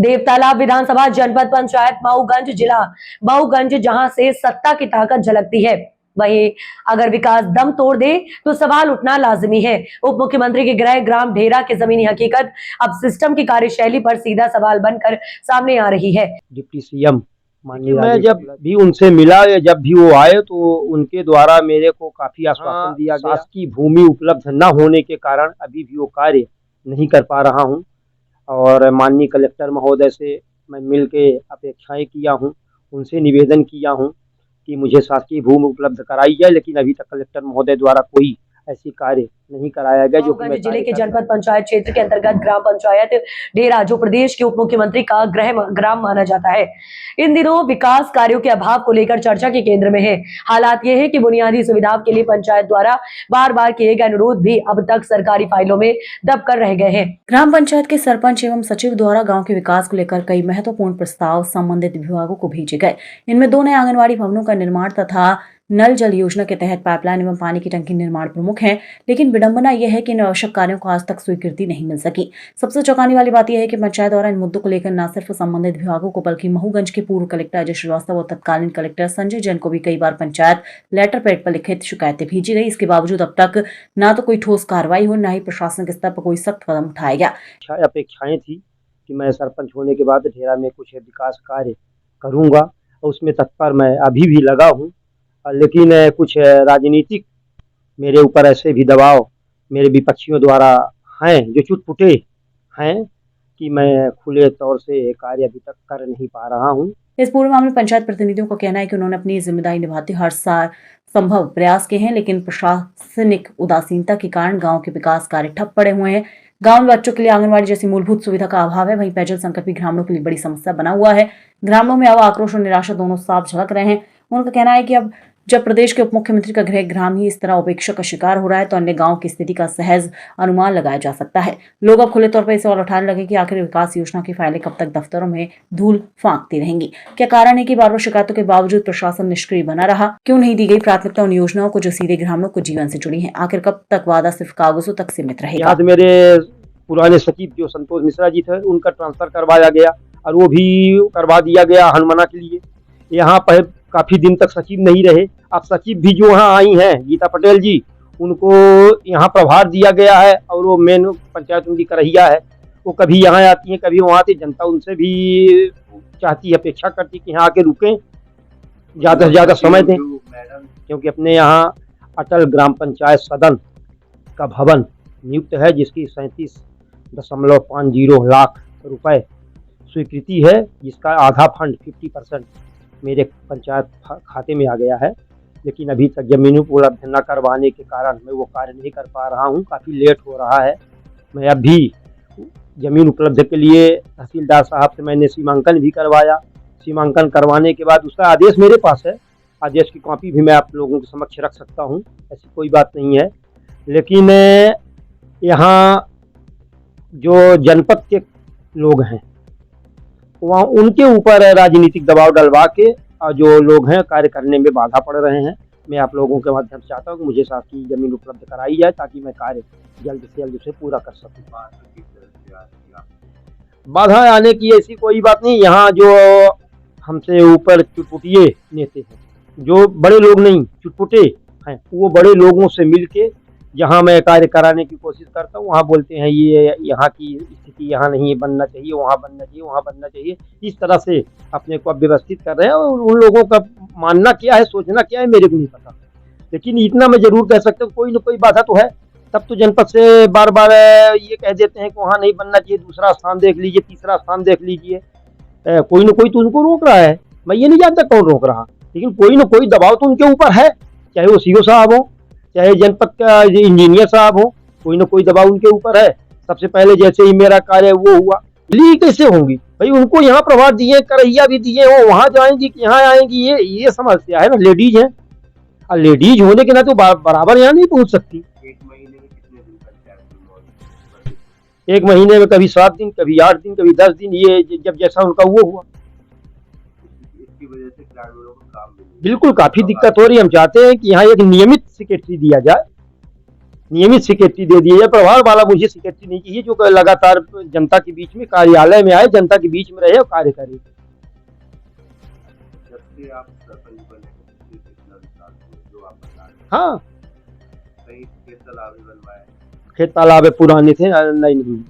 देवतालाब विधानसभा जनपद पंचायत मऊगंज जिला मऊगंज जहां से सत्ता की ताकत झलकती है, वहीं अगर विकास दम तोड़ दे तो सवाल उठना लाजिमी है। उप मुख्यमंत्री के गृह ग्राम ढेरा की जमीनी हकीकत अब सिस्टम की कार्यशैली पर सीधा सवाल बनकर सामने आ रही है। डिप्टी सीएम माननीय, मैं जब भी उनसे मिला या जब भी वो आए तो उनके द्वारा मेरे को काफी आश्वासन दिया गया। शासकीय भूमि उपलब्ध न होने के कारण अभी भी वो कार्य नहीं कर पा रहा हूँ और माननीय कलेक्टर महोदय से मैं मिल के अपेक्षाएं किया हूँ, उनसे निवेदन किया हूँ कि मुझे शासकीय भूमि उपलब्ध कराई जाए, लेकिन अभी तक कलेक्टर महोदय द्वारा कोई ऐसी कार्य नहीं कराया गया। जो जिले के जनपद पंचायत क्षेत्र के अंतर्गत ग्राम पंचायत ढेरा, जो प्रदेश के उप मुख्यमंत्री का गृह ग्राम माना जाता है, इन दिनों विकास कार्यों के अभाव को लेकर चर्चा के केंद्र में है। हालात ये है कि बुनियादी सुविधाओं के लिए पंचायत द्वारा बार बार किए गए अनुरोध भी अब तक सरकारी फाइलों में दब कर रह गए हैं। ग्राम पंचायत के सरपंच एवं सचिव द्वारा गाँव के विकास को लेकर कई महत्वपूर्ण प्रस्ताव संबंधित विभागों को भेजे गए। इनमें 2 नए आंगनबाड़ी भवनों का निर्माण तथा नल जल योजना के तहत पाइपलाइन एवं पानी की टंकी निर्माण प्रमुख हैं, लेकिन विडंबना यह है कि इन आवश्यक कार्यों को आज तक स्वीकृति नहीं मिल सकी। सबसे चौंकाने वाली बात यह है कि पंचायत द्वारा इन मुद्दों को लेकर न सिर्फ संबंधित विभागों को बल्कि मऊगंज के पूर्व कलेक्टर अजय श्रीवास्तव और तत्कालीन कलेक्टर संजय जैन को भी कई बार पंचायत लेटर पैड पर लिखित शिकायतें भेजी गई। इसके बावजूद अब तक न तो कोई ठोस कार्रवाई हो, न ही प्रशासनिक स्तर पर कोई सख्त कदम उठाया गया। अपेक्षाएं थी कि मैं सरपंच होने के बाद ढेरा में कुछ विकास कार्य करूंगा और उसमें तत्पर मैं अभी भी लगा हूं, लेकिन कुछ राजनीतिक मेरे ऊपर ऐसे भी दबाव मेरे विपक्षियों द्वारा हैं जो चुटपुटे हैं कि मैं खुले तौर से कार्य अभी तक कर नहीं पा रहा हूं। इस पूरे मामले में पंचायत प्रतिनिधियों का कहना है कि उन्होंने अपनी जिम्मेदारी निभाते हर साल संभव प्रयास किए हैं, लेकिन प्रशासनिक उदासीनता के कारण गांव के विकास कार्य ठप पड़े हुए हैं। गांव में बच्चों के लिए आंगनबाड़ी जैसी मूलभूत सुविधा का अभाव है। वहीं पेयजल संकट भी ग्रामीणों के लिए बड़ी समस्या बना हुआ है। ग्रामीणों में अब आक्रोश और निराशा दोनों साफ झलक रहे हैं। उनका कहना है कि अब जब प्रदेश के उप मुख्यमंत्री का गृह ग्राम ही इस तरह उपेक्षा का शिकार हो रहा है, तो अन्य गांव की स्थिति का सहज अनुमान लगाया जा सकता है। लोग अब खुले तौर पर इस सवाल उठाने लगे कि आखिर विकास योजना की फाइलें कब तक दफ्तरों में धूल फांकती रहेंगी। क्या कारण है कि बार बार शिकायतों के बावजूद प्रशासन निष्क्रिय बना रहा? क्यों नहीं दी गई प्राथमिकता उन योजनाओं को जो सीधे ग्रामीणों को जीवन से जुड़ी है? आखिर कब तक वादा सिर्फ कागजों तक सीमित रहेगा? मेरे पुराने सचिव जो संतोष मिश्रा जी थे, उनका ट्रांसफर करवाया गया और वो भी करवा दिया गया हनुमाना के लिए। यहाँ पर काफी दिन तक सचिव नहीं रहे। अब सचिव भी जो यहाँ आई हैं गीता पटेल जी, उनको यहाँ प्रभार दिया गया है और वो मेन पंचायत उनकी करहिया है। वो कभी यहाँ आती हैं, कभी वहाँ आती। जनता उनसे भी चाहती है, अपेक्षा करती कि यहाँ आके रुकें, ज़्यादा से ज़्यादा समय दें, क्योंकि अपने यहाँ अटल ग्राम पंचायत सदन का भवन नियुक्त है, जिसकी 37.50 लाख रुपए स्वीकृति है, जिसका आधा फंड 50% मेरे पंचायत खाते में आ गया है। लेकिन अभी तक जमीन उपलब्ध न करवाने के कारण मैं वो कार्य नहीं कर पा रहा हूँ। काफ़ी लेट हो रहा है। मैं अभी जमीन उपलब्ध के लिए तहसीलदार साहब से मैंने सीमांकन भी करवाया। सीमांकन करवाने के बाद उसका आदेश मेरे पास है। आदेश की कॉपी भी मैं आप लोगों के समक्ष रख सकता हूँ, ऐसी कोई बात नहीं है। लेकिन यहाँ जो जनपद के लोग हैं, वहाँ उनके ऊपर राजनीतिक दबाव डलवा के जो लोग हैं कार्य करने में बाधा पड़ रहे हैं। मैं आप लोगों के माध्यम से चाहता हूँ कि मुझे शासकीय जमीन उपलब्ध कराई जाए, ताकि मैं कार्य जल्द से जल्द उसे पूरा कर सकूँ। बाधा आने की ऐसी कोई बात नहीं। यहाँ जो हमसे ऊपर चुटपुटिए नेता हैं, जो बड़े लोग नहीं चुटपुटे हैं, वो बड़े लोगों से मिल के जहाँ मैं कार्य कराने की कोशिश करता हूँ, वहाँ बोलते हैं ये यहाँ की स्थिति यहाँ नहीं बनना चाहिए, वहाँ बनना चाहिए, वहाँ बनना चाहिए। इस तरह से अपने को व्यवस्थित कर रहे हैं। और उन लोगों का मानना क्या है, सोचना क्या है, मेरे को नहीं पता। लेकिन इतना मैं जरूर कह सकता हूँ, कोई न कोई बाधा तो है। तब तो जनपद से बार बार ये कह देते हैं कि वहाँ नहीं बनना चाहिए, दूसरा स्थान देख लीजिए, तीसरा स्थान देख लीजिए। कोई न कोई तो उनको रोक रहा है। मैं ये नहीं जानता कौन रोक रहा, लेकिन कोई न कोई दबाव तो उनके ऊपर है, चाहे वो सीओ साहब हो, चाहे जनपद का इंजीनियर साहब हो, कोई ना कोई दबाव उनके ऊपर है। सबसे पहले जैसे ही मेरा कार्य वो हुआ, ली कैसे होंगी भाई? उनको यहाँ प्रभार दिए, करहिया भी दिए, वो वहां जाएंगी कि यहाँ आएंगी, ये समस्या है ना। लेडीज है, और लेडीज होने के ना तो बराबर यहाँ नहीं पहुंच सकती। एक महीने में कभी 7 दिन, कभी 8 दिन, कभी 10 दिन, ये जब जैसा उनका वो हुआ। इसकी वजह से ग्रामीणों को काम बिल्कुल काफी दिक्कत हो रही है। हम चाहते हैं कि यहाँ एक नियमित सेक्रेटरी दिया जाए, नियमित सिक्योरिटी दे दी है। प्रभार वाला मुझे सिक्योरिटी नहीं चाहिए, जो लगातार जनता के बीच में कार्यालय में आए, जनता के बीच में रहे और कार्य करे। जब से आप सरपंच बने हैं, कितना विकास हुआ जो आप बता रहे हैं? हाँ, कहीं खेत तालाब भी बनवाए? खेत तालाब पुराने थे, नहीं नहीं।